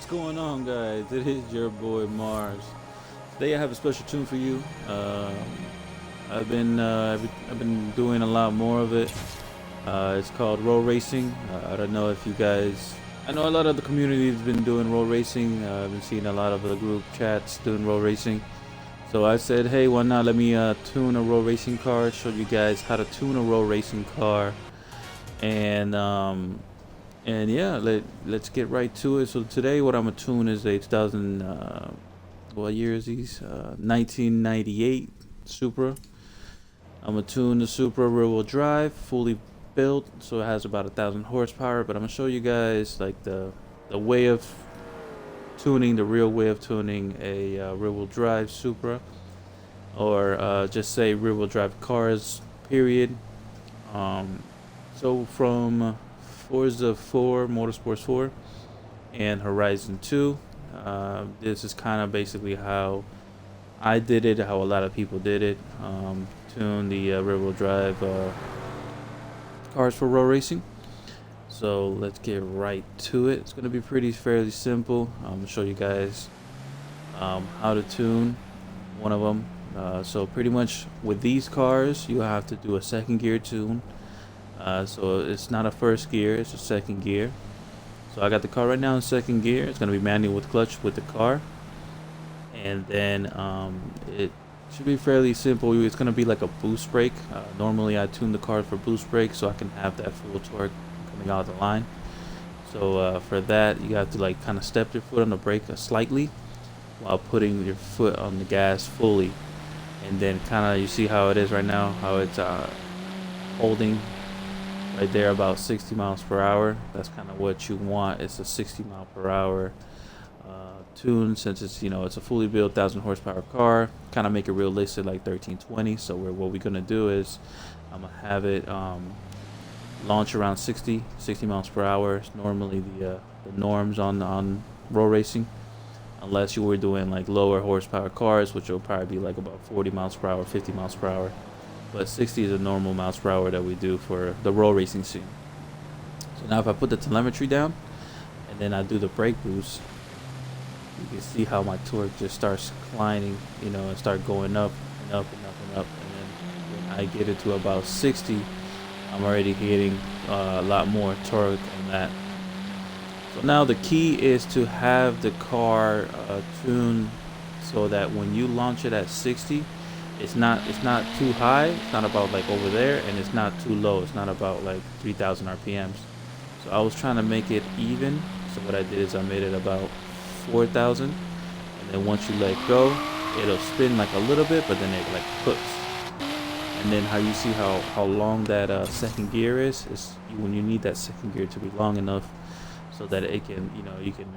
Going on, guys? It is your boy Mars. Today I have a special tune for you. I've been doing a lot more of it. It's called road racing. I don't know if you guys. I know a lot of the community has been doing road racing. I've been seeing a lot of the group chats doing road racing. So I said, hey, why not let me tune a road racing car? Show you guys how to tune a road racing car, and yeah, let's get right to it. So today, what I'm gonna tune is a 2000. What year is these? 1998 Supra. I'm gonna tune the Supra rear-wheel drive, fully built, so it has about 1,000 horsepower. But I'm gonna show you guys like the way of tuning, the real way of tuning a rear-wheel drive Supra, or just say rear-wheel drive cars. Period. Um, so from Forza 4, Motorsports 4, and Horizon 2. This is kind of basically how I did it, how a lot of people did it. Tune the rear-wheel drive cars for road racing. So let's get right to it. It's going to be fairly simple. I'm going to show you guys how to tune one of them. So pretty much with these cars, you have to do a second gear tune. So it's not a first gear, it's a second gear. So I got the car right now in second gear. It's going to be manual with clutch with the car. And then it should be fairly simple. It's going to be like a boost brake. Normally I tune the car for boost brake so I can have that full torque coming out of the line. So for that, you have to like kind of step your foot on the brake slightly while putting your foot on the gas fully. And then kind of, you see how it is right now, how it's holding right there about 60 miles per hour. That's kind of what you want. It's a 60 mile per hour tune, since it's it's a fully built 1,000 horsepower car. Kind of make it realistic, like 1320. So what we're gonna do is I'm gonna have it launch around 60 miles per hour. It's normally the norms on road racing, unless you were doing like lower horsepower cars, which will probably be like about 40 miles per hour, 50 miles per hour. But 60 is a normal miles per hour that we do for the road racing scene. So now if I put the telemetry down and then I do the brake boost, you can see how my torque just starts climbing, and start going up and up and up and up. And then when I get it to about 60, I'm already hitting a lot more torque than that. So now the key is to have the car tuned so that when you launch it at 60, it's not too high. It's not about like over there, and it's not too low. It's not about like 3,000 RPMs. So I was trying to make it even. So what I did is I made it about 4,000, and then once you let go, it'll spin like a little bit, but then it like hooks. And then how you see how long that second gear is when you need that second gear to be long enough so that it can you can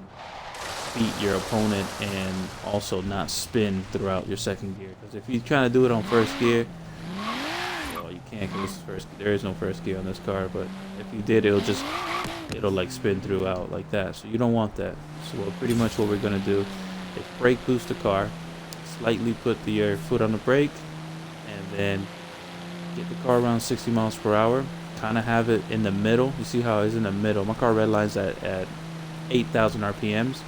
beat your opponent and also not spin throughout your second gear. Because if you're trying to do it on first gear, well, you can't, because there is no first gear on this car. But if you did, it'll like spin throughout like that. So you don't want that. So pretty much what we're gonna do is brake boost the car, slightly put your foot on the brake, and then get the car around 60 miles per hour. Kind of have it in the middle. You see how it's in the middle. My car redlines at 8,000 RPMs.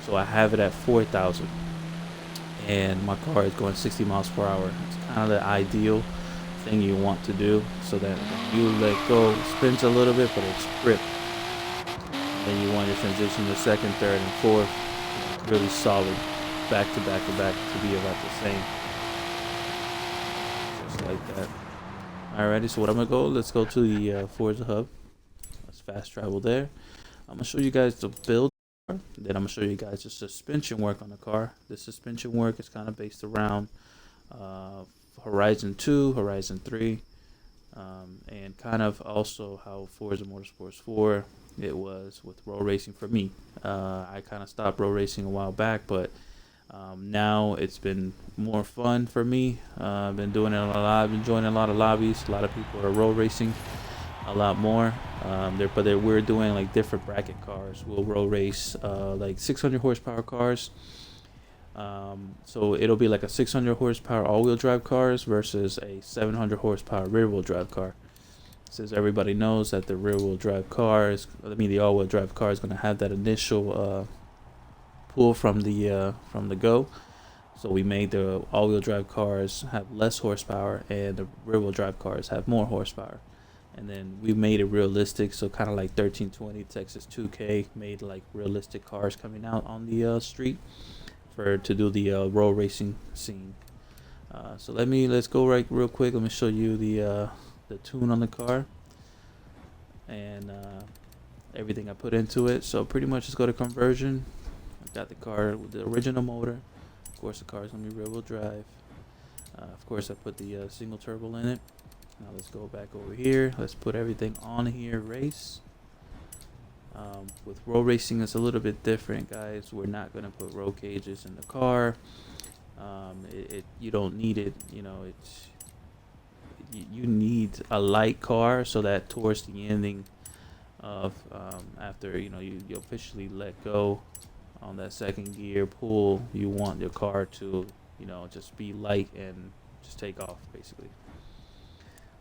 So I have it at 4,000, and my car is going 60 miles per hour. It's kind of the ideal thing you want to do, so that when you let go, it spins a little bit, but it's gripped. And then you want your transition to second, third, and fourth really solid, back to back to back, to be about the same, just like that. Alrighty, so what I'm gonna go, let's go to the Forza hub. Let's fast travel there. I'm gonna show you guys the build. Then I'm gonna show you guys the suspension work on the car. The suspension work is kind of based around Horizon 2, Horizon 3, and kind of also how Forza Motorsports 4 it was with road racing for me. I kind of stopped road racing a while back, but now it's been more fun for me. I've been doing it a lot. I've been joining a lot of lobbies. A lot of people are road racing a lot more. We're doing like different bracket cars. We'll road race like 600 horsepower cars. So it'll be like a 600 horsepower all-wheel drive cars versus a 700 horsepower rear-wheel drive car. Since everybody knows that the rear-wheel drive car the all-wheel drive car is going to have that initial pull from the go. So we made the all-wheel drive cars have less horsepower, and the rear-wheel drive cars have more horsepower. And then we made it realistic, so kind of like 1320 Texas 2K made like realistic cars coming out on the street to do the road racing scene. So let's go right real quick. Let me show you the tune on the car and everything I put into it. So pretty much just go to conversion. I got the car with the original motor. Of course, the car is gonna be rear-wheel drive. Of course, I put the single turbo in it. Now let's go back over here. Let's put everything on here. Race. With road racing, it's a little bit different, guys. We're not gonna put roll cages in the car. You don't need it. You know, you need a light car so that towards the ending of after you officially let go on that second gear pull, you want your car to just be light and just take off basically.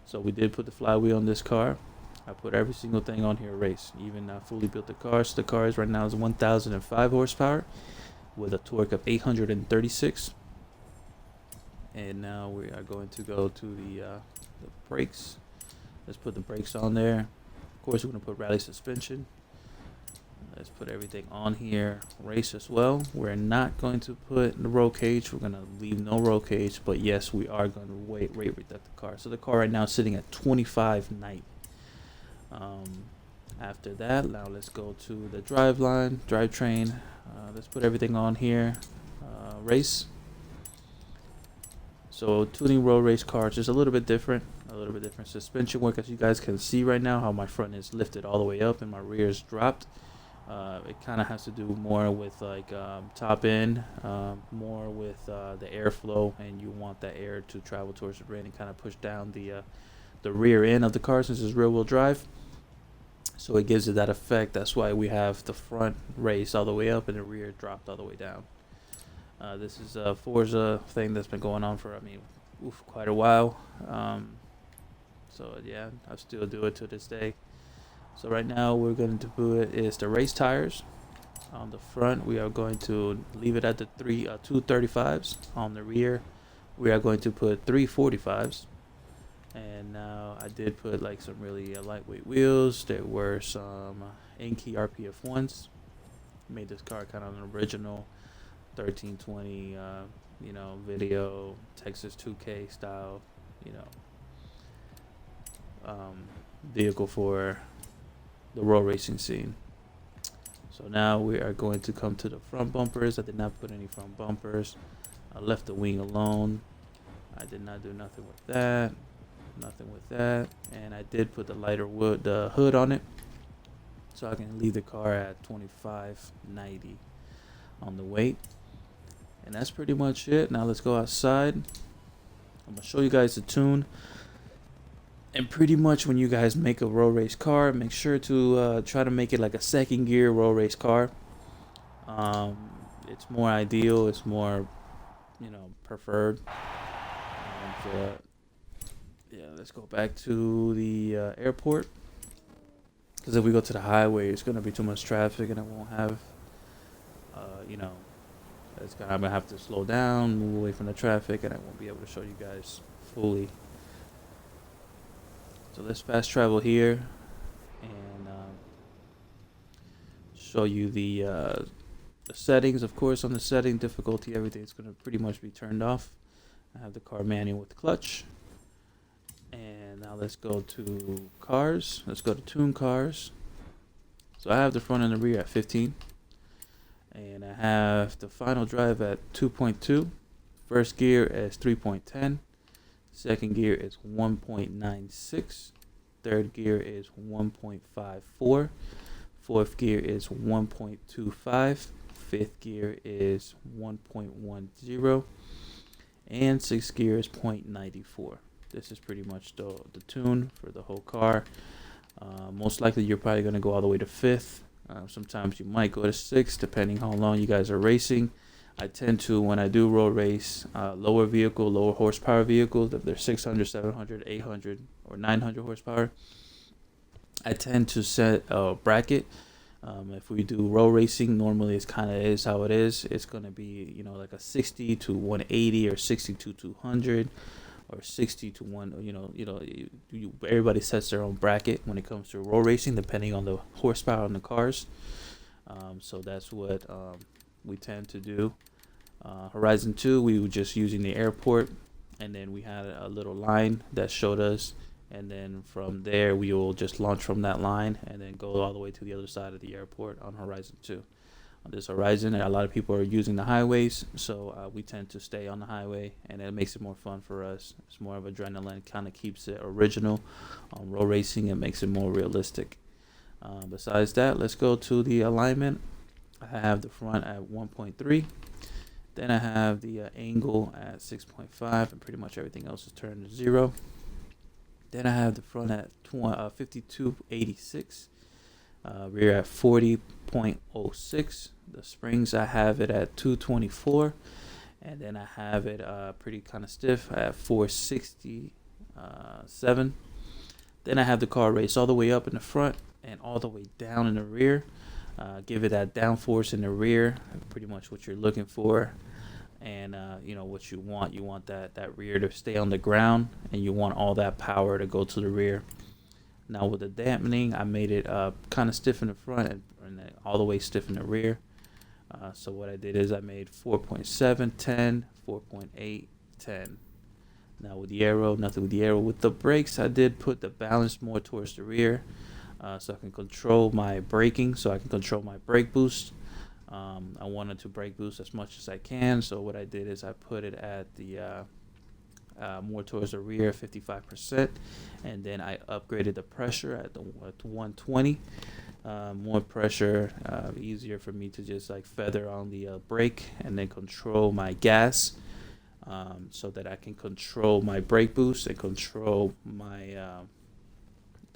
So we did put the flywheel on this car. I put every single thing on here race. Even fully built the car. So the car is right now is 1005 horsepower with a torque of 836. And now we are going to go to the brakes. Let's put the brakes on there. Of course, we're going to put rally suspension. Let's put everything on here. Race as well. We're not going to put the roll cage. We're going to leave no roll cage. But yes, we are going to rate reduct the car. So the car right now is sitting at 2590. After that, now let's go to the drivetrain. Let's put everything on here. Race. So tuning road race cars is a little bit different. Suspension work, as you guys can see right now, how my front is lifted all the way up and my rear is dropped. It kind of has to do more with like top end, more with the airflow, and you want that air to travel towards the rear and kind of push down the rear end of the car since it's rear wheel drive. So it gives it that effect. That's why we have the front raised all the way up and the rear dropped all the way down. This is a Forza thing that's been going on for quite a while. So yeah, I still do it to this day. So right now we're going to put is the race tires on the front. We are going to leave it at the 235s. On the rear, we are going to put 345s. And now I did put like some really lightweight wheels. There were some Enkei RPF ones. Made this car kind of an original 1320, video Texas 2K style, vehicle for the road racing scene. So now we are going to come to the front bumpers. I did not put any front bumpers. I left the wing alone. I did not do nothing with that. And I did put the the hood on it, so I can leave the car at 2590 on the weight. And that's pretty much it. Now let's go outside. I'm gonna show you guys the tune. And pretty much when you guys make a road race car, make sure to try to make it like a second gear road race car. It's more ideal. It's more, preferred. And, yeah, let's go back to the airport. Because if we go to the highway, it's gonna be too much traffic, and I won't have, I'm gonna have to slow down, move away from the traffic, and I won't be able to show you guys fully. So let's fast travel here and show you the settings. Of course, on the setting difficulty, everything's gonna pretty much be turned off. I have the car manual with clutch. And now let's go to cars. Let's go to tune cars. So I have the front and the rear at 15. And I have the final drive at 2.2. First gear is 3.10. Second gear is 1.96. Third gear is 1.54. Fourth gear is 1.25. Fifth gear is 1.10. And sixth gear is 0.94. This is pretty much the tune for the whole car. Most likely you're probably going to go all the way to fifth. Sometimes you might go to sixth depending how long you guys are racing. I tend to, when I do road race, lower horsepower vehicles, if they're 600, 700, 800, or 900 horsepower, I tend to set a bracket If we do road racing, normally it's kind of is how it is. It's gonna be, you know, like a 60 to 180 or 60 to 200 or 60 to 1. Everybody sets their own bracket when it comes to road racing, depending on the horsepower on the cars. So that's what we tend to do. Horizon 2, we were just using the airport, and then we had a little line that showed us, and then from there we will just launch from that line and then go all the way to the other side of the airport on Horizon 2. On this Horizon, a lot of people are using the highways, so we tend to stay on the highway, and it makes it more fun for us. It's more of adrenaline, kind of keeps it original. Road racing, it makes it more realistic. Besides that, let's go to the alignment. I have the front at 1.3. Then I have the angle at 6.5, and pretty much everything else is turned to 0. Then I have the front at 5286, rear at 40.06. The springs, I have it at 224, and then I have it pretty kind of stiff at 467. Then I have the car race all the way up in the front and all the way down in the rear. Give it that downforce in the rear, pretty much what you're looking for. And what you want that rear to stay on the ground, and you want all that power to go to the rear. Now with the dampening, I made it kind of stiff in the front and all the way stiff in the rear. So what I did is I made 4.7, 10, 4.8, 10. Now with the arrow, nothing with the arrow. With the brakes, I did put the balance more towards the rear, so I can control my braking, so I can control my brake boost. I wanted to brake boost as much as I can, so what I did is I put it at the more towards the rear, 55%, and then I upgraded the pressure at 120. More pressure, easier for me to just like feather on the brake, and then control my gas, so that I can control my brake boost and control my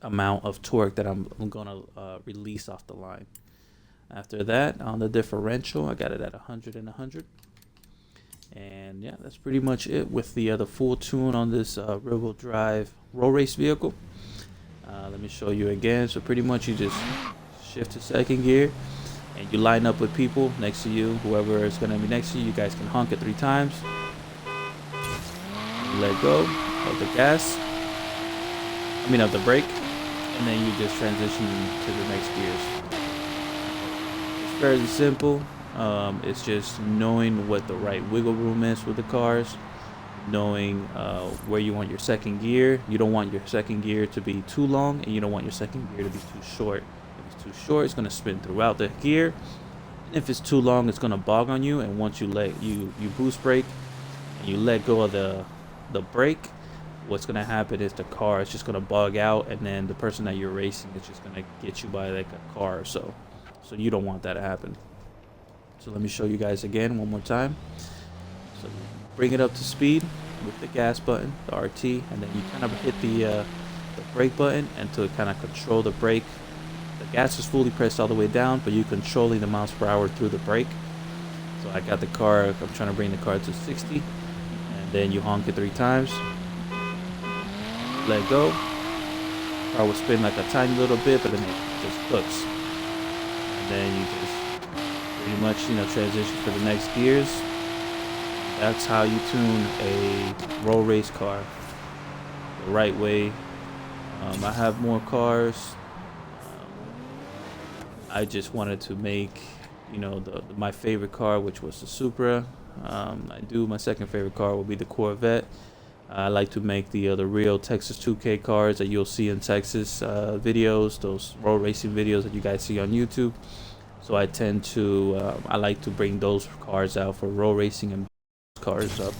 amount of torque that I'm gonna release off the line. After that, on the differential, I got it at 100 and 100. And yeah, that's pretty much it with the full tune on this rear-wheel drive road race vehicle. Let me show you again. So pretty much you just shift to second gear, and you line up with people next to you. Whoever is going to be next to you, you guys can honk it 3 times. You let go of the gas, of the brake, and then you just transition to the next gears. Fairly simple. It's just knowing what the right wiggle room is with the cars, knowing where you want your second gear. You don't want your second gear to be too long, and you don't want your second gear to be too short. If it's too short, it's going to spin throughout the gear. And if it's too long, it's going to bog on you. And once you boost brake and you let go of the brake, what's going to happen is the car is just going to bog out, and then the person that you're racing is just going to get you by like a car or so. So you don't want that to happen. So let me show you guys again one more time. So bring it up to speed with the gas button, the RT, and then you kind of hit the brake button, and to kind of control the brake. The gas is fully pressed all the way down, but you're controlling the miles per hour through the brake. So I got the car, I'm trying to bring the car to 60, and then you honk it 3 times. Let go. Car will spin like a tiny little bit, but then it just hooks. And then you just pretty much, transition for the next gears. That's how you tune a road race car the right way. I have more cars. I just wanted to make, my favorite car, which was the Supra. My second favorite car will be the Corvette. I like to make the real Texas 2K cars that you'll see in Texas videos, those road racing videos that you guys see on YouTube. So I tend to, I like to bring those cars out for road racing and cars up.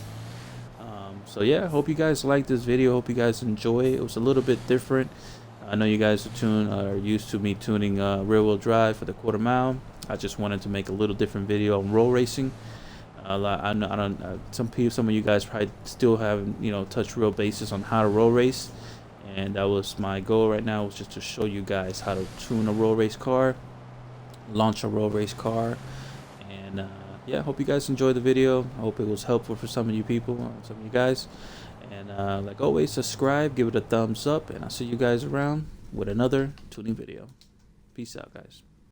So yeah, hope you guys like this video. Hope you guys enjoy it. It was a little bit different. I know you guys are used to me tuning rear-wheel drive for the quarter mile. I just wanted to make a little different video on road racing. I don't. Some of you guys probably still haven't, touched real basis on how to road race, and that was my goal right now. Was just to show you guys how to tune a road race car, launch a road race car, and yeah. Hope you guys enjoyed the video. I hope it was helpful for some of you people, some of you guys. And like always, subscribe, give it a thumbs up, and I'll see you guys around with another tuning video. Peace out, guys.